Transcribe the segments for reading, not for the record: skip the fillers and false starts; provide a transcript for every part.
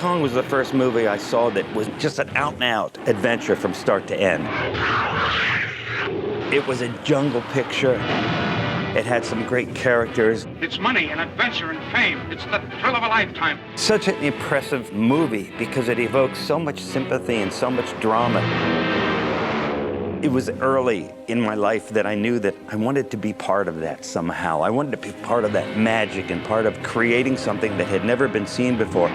Kong was the first movie I saw that was just an out-and-out adventure from start to end. It was a jungle picture. It had some great characters. It's money and adventure and fame. It's the thrill of a lifetime. Such an impressive movie because it evokes so much sympathy and so much drama. It was early in my life that I knew that I wanted to be part of that somehow. I wanted to be part of that magic and part of creating something that had never been seen before.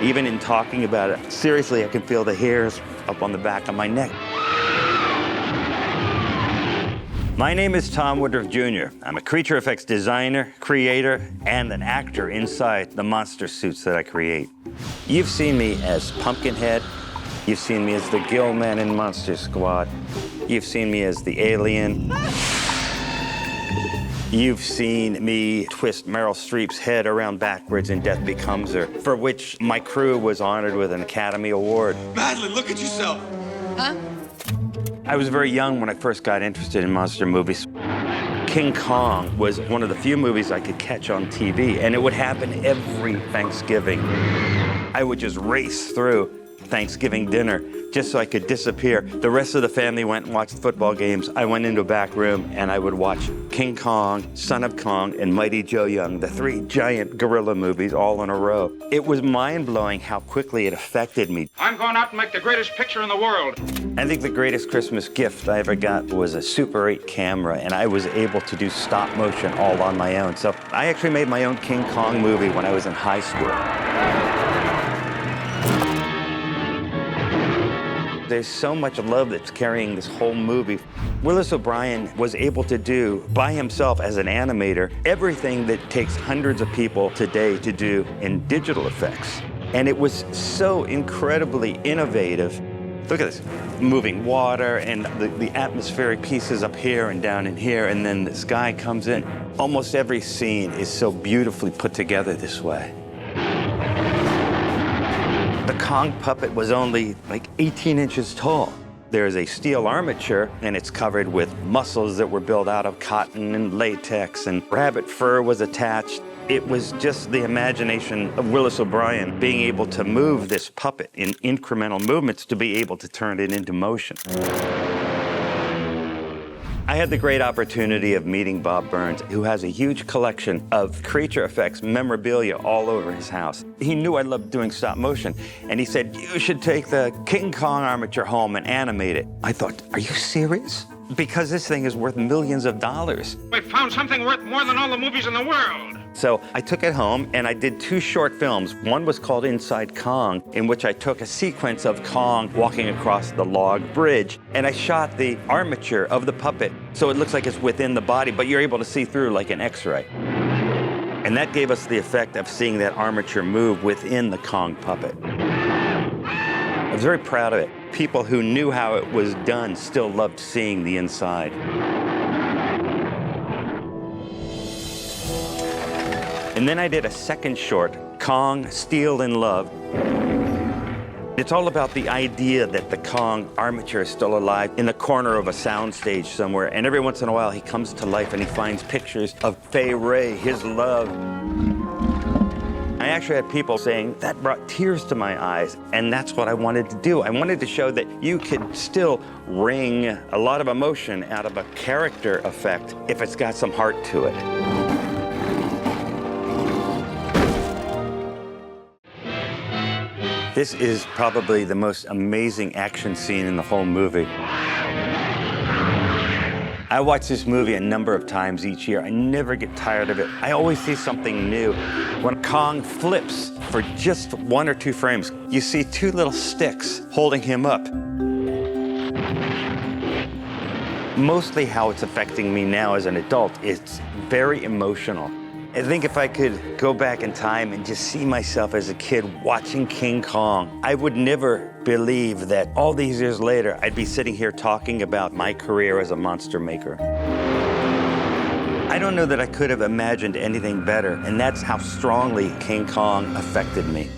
Even in talking about it, seriously, I can feel the hairs up on the back of my neck. My name is Tom Woodruff Jr. I'm a creature effects designer, creator, and an actor inside the monster suits that I create. You've seen me as Pumpkinhead. You've seen me as the Gill Man in Monster Squad. You've seen me as the Alien. You've seen me twist Meryl Streep's head around backwards in Death Becomes Her, for which my crew was honored with an Academy Award. Madeline, look at yourself. Huh? I was very young when I first got interested in monster movies. King Kong was one of the few movies I could catch on TV, and it would happen every Thanksgiving. I would just race through Thanksgiving dinner just so I could disappear. The rest of the family went and watched football games. I went into a back room and I would watch King Kong, Son of Kong, and Mighty Joe Young, the three giant gorilla movies all in a row. It was mind-blowing how quickly it affected me. I'm going out and make the greatest picture in the world. I think the greatest Christmas gift I ever got was a Super 8 camera, and I was able to do stop motion all on my own. So I actually made my own King Kong movie when I was in high school. There's so much love that's carrying this whole movie. Willis O'Brien was able to do, by himself as an animator, everything that takes hundreds of people today to do in digital effects. And it was so incredibly innovative. Look at this, moving water and the atmospheric pieces up here and down in here, and then the sky comes in. Almost every scene is so beautifully put together this way. The Kong puppet was only like 18 inches tall. There's a steel armature, and it's covered with muscles that were built out of cotton and latex, and rabbit fur was attached. It was just the imagination of Willis O'Brien being able to move this puppet in incremental movements to be able to turn it into motion. I had the great opportunity of meeting Bob Burns, who has a huge collection of creature effects memorabilia all over his house. He knew I loved doing stop motion, and he said, "You should take the King Kong armature home and animate it." I thought, are you serious? Because this thing is worth millions of dollars. We found something worth more than all the movies in the world. So I took it home and I did 2 short films. One was called Inside Kong, in which I took a sequence of Kong walking across the log bridge, and I shot the armature of the puppet so it looks like it's within the body, but you're able to see through like an X-ray. And that gave us the effect of seeing that armature move within the Kong puppet. I was very proud of it. People who knew how it was done still loved seeing the inside. And then I did a second short, Kong, Steel in Love. It's all about the idea that the Kong armature is still alive in the corner of a soundstage somewhere, and every once in a while he comes to life and he finds pictures of Fay Ray, his love. I actually had people saying, that brought tears to my eyes, and that's what I wanted to do. I wanted to show that you could still wring a lot of emotion out of a character effect if it's got some heart to it. This is probably the most amazing action scene in the whole movie. I watch this movie a number of times each year. I never get tired of it. I always see something new. When Kong flips for just 1 or 2 frames, you see 2 little sticks holding him up. Mostly how it's affecting me now as an adult, it's very emotional. I think if I could go back in time and just see myself as a kid watching King Kong, I would never believe that all these years later, I'd be sitting here talking about my career as a monster maker. I don't know that I could have imagined anything better, and that's how strongly King Kong affected me.